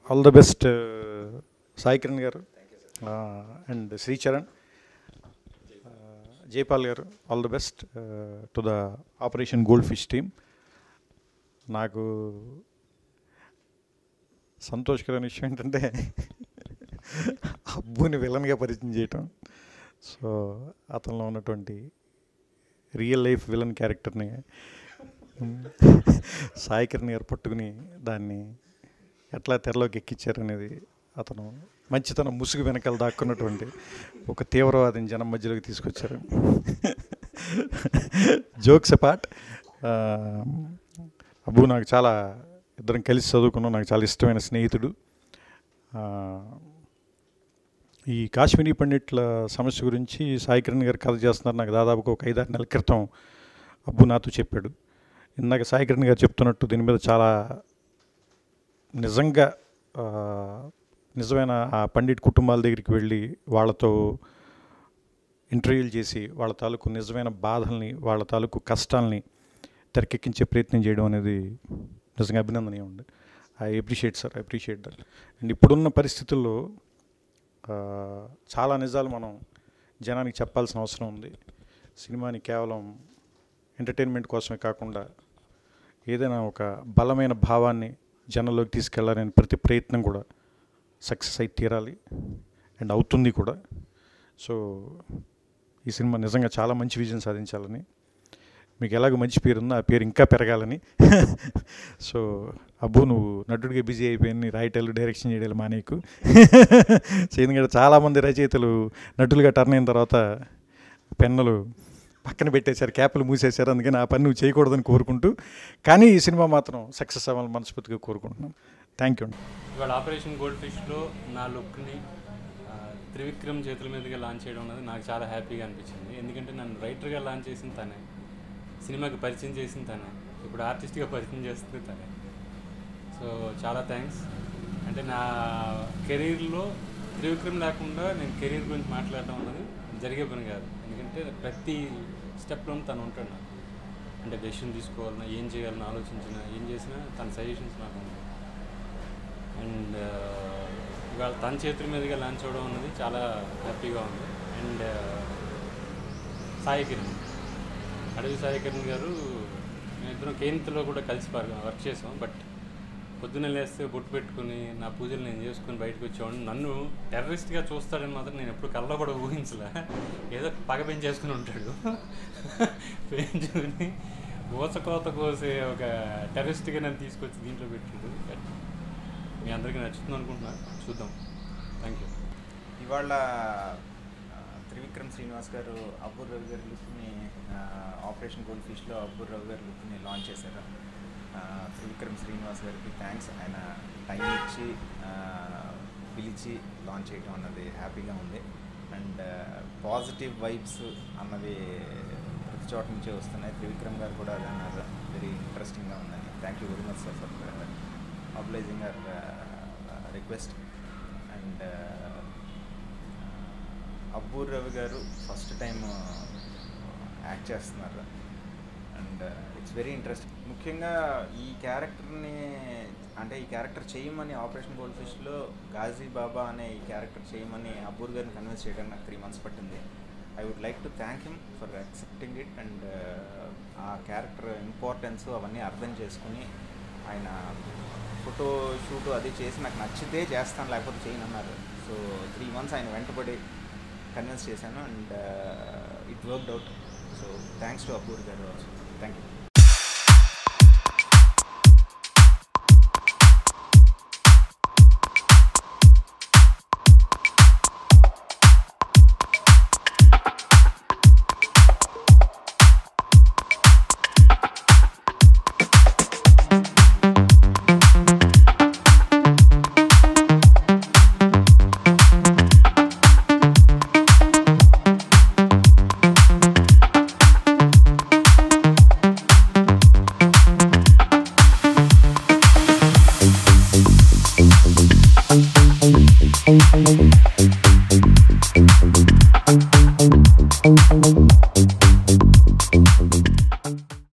All the best Sai Kiran గారు and Sricharan, Jaipal గారు, all the best to the operation gold fish team. నాకు సంతోషకరమైన విషయం ఏంటంటే అబ్బుని విలన్గా పరిచయం చేయటం. సో అతనిలో ఉన్నటువంటి రియల్ లైఫ్ విలన్ క్యారెక్టర్ని సాయి కిరణ్ గారు పట్టుకుని దాన్ని ఎట్లా తెరలోకి ఎక్కించారనేది, అతను మంచితనం ముసుగు వెనకాల దాక్కున్నటువంటి ఒక తీవ్రవాదిని జనం మధ్యలోకి తీసుకొచ్చారు. జోక్స్ అపార్ట్, అబ్బు నాకు చాలా, ఇద్దరం కలిసి చదువుకున్నాం, నాకు చాలా ఇష్టమైన స్నేహితుడు. ఈ కాశ్మీరీ పండిట్ల సమస్య గురించి సాయి కిరణ్ గారు కథ చేస్తున్నారు. నాకు దాదాపుగా ఒక 5-6 నెలల క్రితం అబ్బు నాతో చెప్పాడు. ఇందాక సాయి కిరణ్ గారు చెప్తున్నట్టు దీని మీద చాలా నిజంగా నిజమైన ఆ పండిట్ కుటుంబాల దగ్గరికి వెళ్ళి వాళ్ళతో ఇంటర్వ్యూలు చేసి వాళ్ళ తాలూకు నిజమైన బాధల్ని, వాళ్ళ తాలూకు కష్టాలని తెరకెక్కించే ప్రయత్నం చేయడం అనేది నిజంగా అభినందనీయం ఉంది. I appreciate sir, I appreciate that. And ఇప్పుడున్న పరిస్థితుల్లో చాలా నిజాలు మనం జనానికి చెప్పాల్సిన అవసరం ఉంది. సినిమాని కేవలం ఎంటర్టైన్మెంట్ కోసమే కాకుండా ఏదైనా ఒక బలమైన భావాన్ని జనంలోకి తీసుకెళ్లాలనే ప్రతి ప్రయత్నం కూడా సక్సెస్ అయి తీరాలి అండ్ అవుతుంది కూడా. సో ఈ సినిమా నిజంగా చాలా మంచి విజయం సాధించాలని, మీకు ఎలాగో మంచి పేరుందో ఆ పేరు ఇంకా పెరగాలని. సో అబ్బు నువ్వు నటుడిగా బిజీ అయిపోయింది, రాయటాలు డైరెక్షన్ చేయడాలు మానేకు. ఎందుకంటే చాలామంది రచయితలు నటులుగా టర్న్ అయిన తర్వాత పెన్నులు పక్కన పెట్టేశారు, క్యాప్లు మూసేశారు. అందుకని ఆ పని నువ్వు చేయకూడదని కోరుకుంటూ, కానీ ఈ సినిమా మాత్రం సక్సెస్ అవ్వాలని మనస్ఫూర్తిగా కోరుకుంటున్నాను. థ్యాంక్ యూ అండి. ఇవాళ ఆపరేషన్ గోల్డ్ ఫిష్లో నా లుక్ని త్రివిక్రమ్ చేతుల మీదుగా లాంచ్ చేయడం అనేది నాకు చాలా హ్యాపీగా అనిపించింది. ఎందుకంటే నన్ను రైటర్గా లాంచ్ చేసిన తనే, సినిమాకి పరిచయం చేసిన తనే, ఇప్పుడు ఆర్టిస్ట్గా పరిచయం చేస్తుంది తనే. సో చాలా థ్యాంక్స్. అంటే నా కెరీర్లో త్రివిక్రమ్ లేకుండా నేను కెరీర్ గురించి మాట్లాడడం అన్నది జరిగే పని కాదు. ఎందుకంటే ప్రతి స్టెప్లోనూ తను ఉంటాడు నాకు. అంటే డెసిషన్ తీసుకోవాలన్నా, ఏం చేయాలన్నా, ఆలోచించినా, ఏం చేసినా తన సజెషన్స్ నాకు ఉంటాయి. అండ్ ఇవాళ తన చేతుల మీదుగా లాంచ్ అవ్వడం అన్నది చాలా హ్యాపీగా ఉంది. అండ్ సాయి కిరణ్, అడవి సాయి కిరణ్ గారు, మేమిద్దరం కేంద్రలో కూడా కలిసి వర్క్ చేసాం. బట్ పొద్దున్న లేస్తే బొట్టు పెట్టుకుని నా పూజలు నేను చేసుకుని బయటకు వచ్చేవాడిని. నన్ను టెర్రరిస్ట్గా చూస్తాడని మాత్రం నేను ఎప్పుడు కళ్ళలో కూడా ఊహించలే. ఏదో పగ పెంచేసుకుని ఉంటాడు, పెంచుకుని ఊచకోత కోసే ఒక టెర్రరిస్ట్గా నన్ను తీసుకొచ్చి దీంట్లో పెట్టాడు. బట్ మీ అందరికీ నచ్చుతుంది అనుకుంటున్నా, చూద్దాం. Thank you. ఇవాళ త్రివిక్రమ్ శ్రీనివాస్ గారు అబ్బూర్ రవి గారి లుక్ని ఆపరేషన్ గోల్డ్ ఫిష్లో అబ్బూర్ రవి గారి లుక్ని లాంచ్ చేశారు. త్రివిక్రమ్ శ్రీనివాస్ గారికి థ్యాంక్స్. ఆయన టైం ఇచ్చి పిలిచి లాంచ్ చేయడం అన్నది హ్యాపీగా ఉంది. అండ్ పాజిటివ్ వైబ్స్ అన్నవి ప్రతి చోట నుంచే వస్తున్నాయి. త్రివిక్రమ్ గారు కూడా అది అన్నారు, వెరీ ఇంట్రెస్టింగ్గా ఉందని. Thank you very much sir for obliging our request. And Abburi Ravi గారు ఫస్ట్ టైం యాక్ట్ చేస్తున్నారు. And it's very interesting. ముఖ్యంగా ఈ క్యారెక్టర్ని, అంటే ఈ క్యారెక్టర్ చేయమని ఆపరేషన్ గోల్డ్ ఫిష్లో గాజీ బాబా అనే ఈ క్యారెక్టర్ చేయమని అబ్బూర్ గారిని కన్విన్స్ చేయడానికి నాకు 3 months పట్టింది. I would like to thank him for accepting it. And ఆ క్యారెక్టర్ ఇంపార్టెన్స్ అవన్నీ అర్థం చేసుకుని ఆయన ఫోటో షూట్ అది చేసి నాకు నచ్చితే చేస్తాను, లేకపోతే చేయను అన్నారు. సో 3 months ఆయన వెంటబడి కన్విన్స్ చేశాను. And it worked out. So thanks to Abboor garu. Thank you.